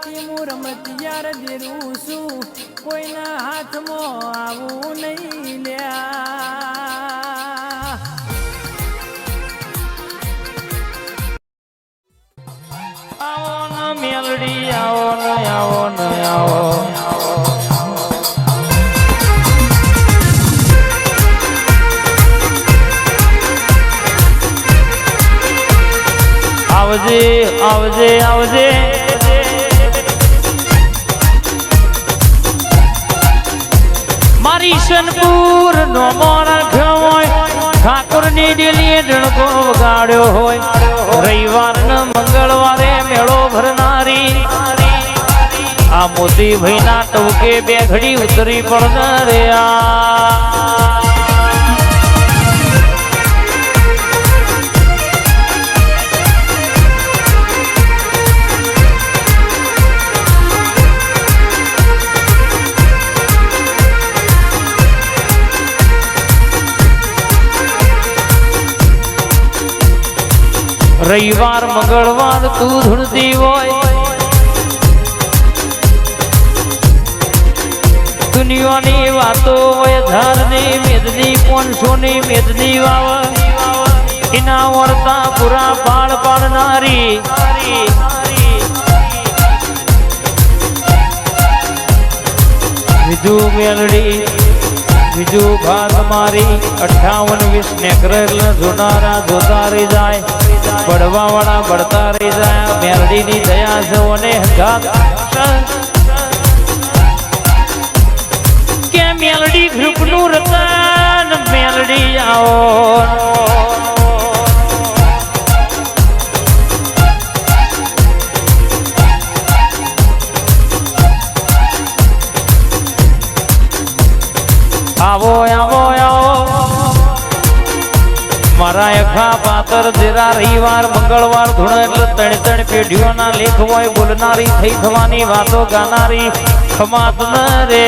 હું રમતિયાર દેરું છું કોઈના હાથમાં આવું નહીં લ્યા આવો ન મેલડી આવો ન આવો ન આવો આવજે આવજે આવજે મારી સનપુર નો મોરા ખોય ઠાકોર ની ડેલીએ ડણકો વગાડ્યો હોય રવિવાર ને મંગળવારે મેળો ભરનારી આ મોતી ભાઈ ના ટવકે બે ઘડી ઉતરી પડનારે રવિવાર મંગળવાર તું ધૂણતી હોય દુનિયાની વાતો હોય ધારની મેદની 500ની મેદની વાવ એના વર્તા પૂરા પાડ પાડનારી વિજુ મેલડી વિજુ ભાગ મારી 58-20 નેકરેલ જોનારા જોતા રહી જાય બળવા વાળા બળતા રહી જાય મેલડી ની દયા સૌને કે મેલડી ગ્રુપ નું રતન મેલડી આવો આવો આવો આવો મારા અખા પાતર જેરા રવિવાર મંગળવાર ધૂણ એટલે 3 પેઢીઓના લેખ હોય બોલનારી થઈ થવાની વાતો ગાનારી ખમાત ન રે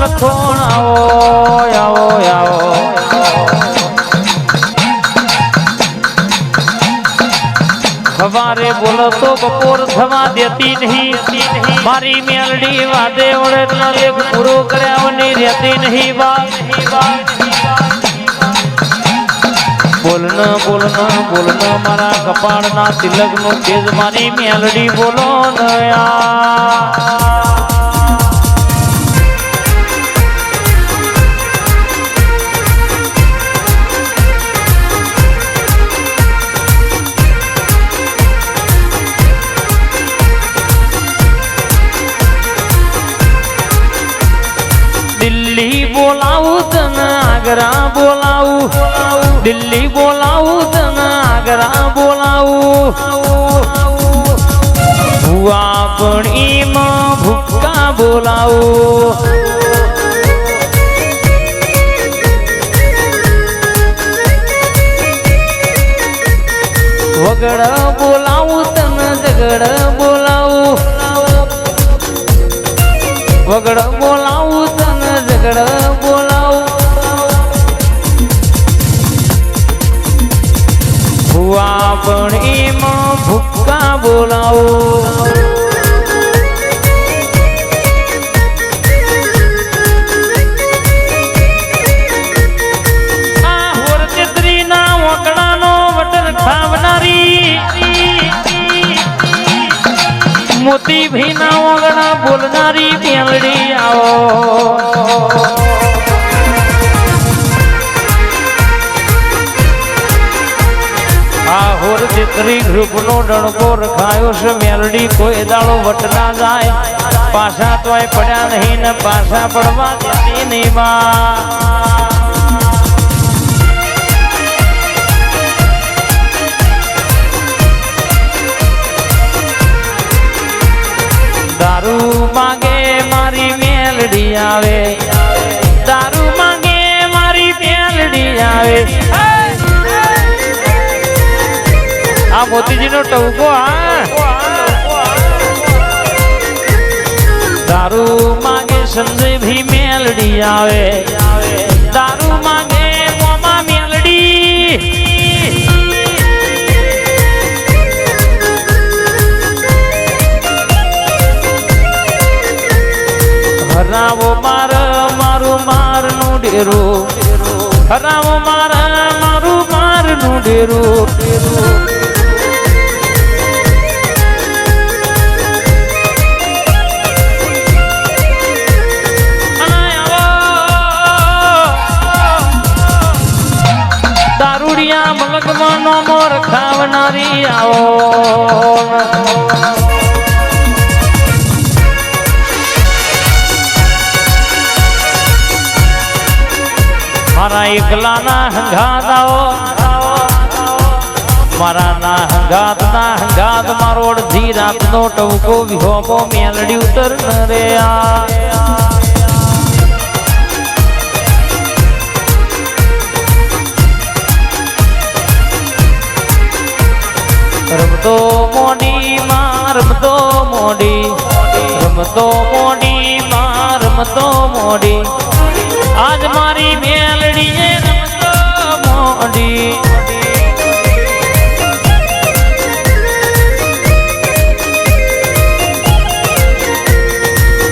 લખોણ આવો આવો આવો સવારે બોલો તો બપોર થવા દેતી નહીં મારી મેલડી વાદે ઓળે લેખ પૂરો કર્યાની રહેતી નહીં બોલન મારા કપાળના તિલક નું તેજ મારી મેલડી બોલો નયા દિલ્હી બોલાવું તને આગ્રા બોલાવું દિલ્હી બોલાવું તને આગ્રા બોલાવું ભુવા પણ એમાં ભૂક્કા બોલાવું વગડ બોલાવું તને જગડ બોલાવું વગડ બોલાવું તને જગડ બોલાવું ભુવા પણ એમાં ભૂક્કા બોલાવું આ હોર ચિત્રી ના વકડાનો વટન ખાવનારી મોતી ભાઈ ના વગડા બોલનારી મેલડી આવો આ હોર ચિત્રી ગ્રુપ નો ડણકો રખાયો છે મેલડી કોઈ દાડો વટ ના જાય પાછા તોય પડ્યા નહીં ને પાછા પડવા દેતી નહીં દારૂ માંગે મારી મેલડી આવે દારૂ માંગે મારી મેલડી આવે આ મોતીજીનો ટવકો દારૂ માંગે સંજય ભી મેલડી આવે દારૂ માંગે મોમાં મેલડી હરાવો મારું મારનું ડેરું હરાવો મારું મારનું ડેરું દારૂડિયા મલકમાં નો મોર ખાવનારી આવો મારા એકલાના હંગાત આવો મારા ના હંગાત મારો અડધી રાતનો ટવકો વિહોમો મેલડી ઉતર ન રે રમતો મોડી માં રમતો મોડી રમતો મોડી માં રમતો મોડી આજ મારી મેલડી રમતો મોડી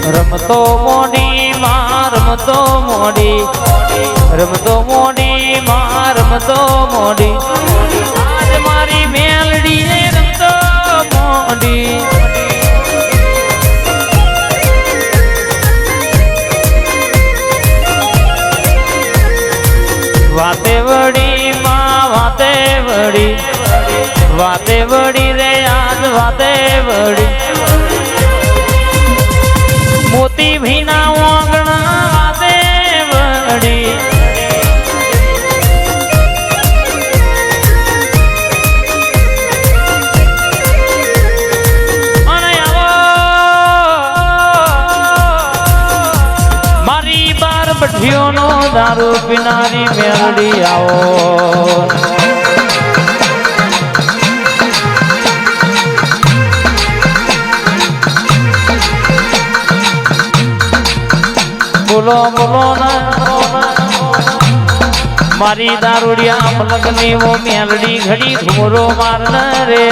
રમતો મોડી માં રમતો મોડી રમતો મોડી માં રમતો મોડી આજ મારી મેલડી રમતો મોડી વાતે વડી માં વાતે વડી રે આજ વાતે વડી મોતી ભીના વાંગણા વાતે વડી અને આવો મારી બાર બઠીઓનો દારૂ પીનારી મેલડી આવો બોલો બોલો મારી દારૂડિયા મલકની વો મેલડી ઘડી ઘોરો મારન રે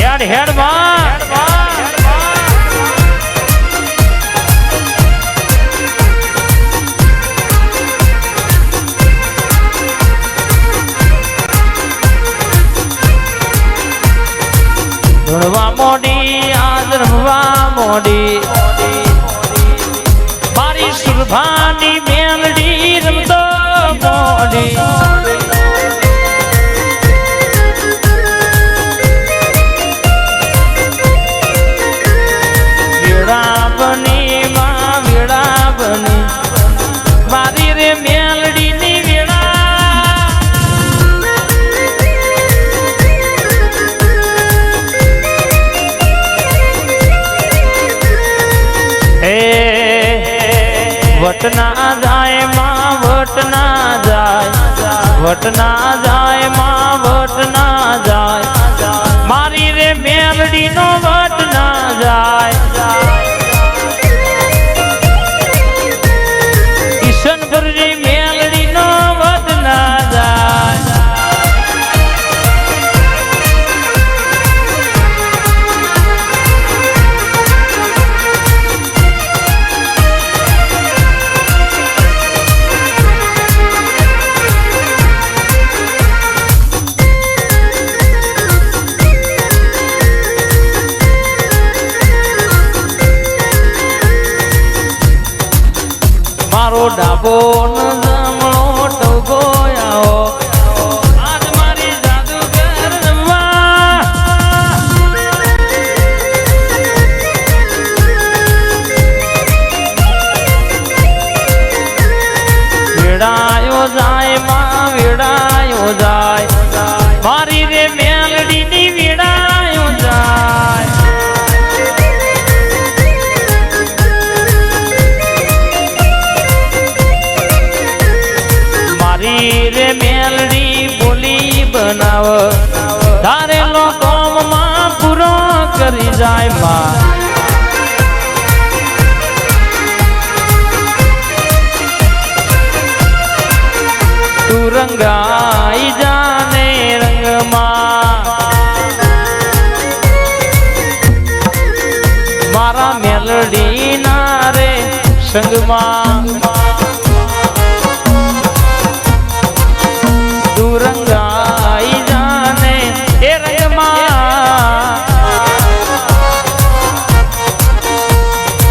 હેડ હેડ માં રમવા મોડી આજ રમવા મોડી મારી સુરભાની મેલડી રમતો મોડી વેળાબની માં વેળાબની મારી રે મેલડી ની વટના જાય માં વટના જાય માં વટના જાય મારી રે મેલડી નો વટના જાય ઈશનપુરી મેલડી નો વટના જાય મારો ડાબો નમણો ટવકો આવો આજ મારી જાદુગર રમવા વેડાયો જાય માં વેડાયો જાય મારી રે મેલડી ની વેડાયો જાય રે મેલડી બોલી બનાવ ધારેલો કોમમાં પૂરો કરી જાય માં તું રંગાઈ જાને રંગમાં મારા મેલડી ના રે સંગમાં તું રંગાઈ જાને એ રંગમાં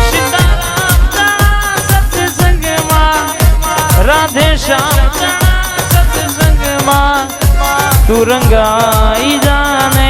સીતારામ સત્સંગમાં રાધે શ્યામ તું રંગાઈ જાને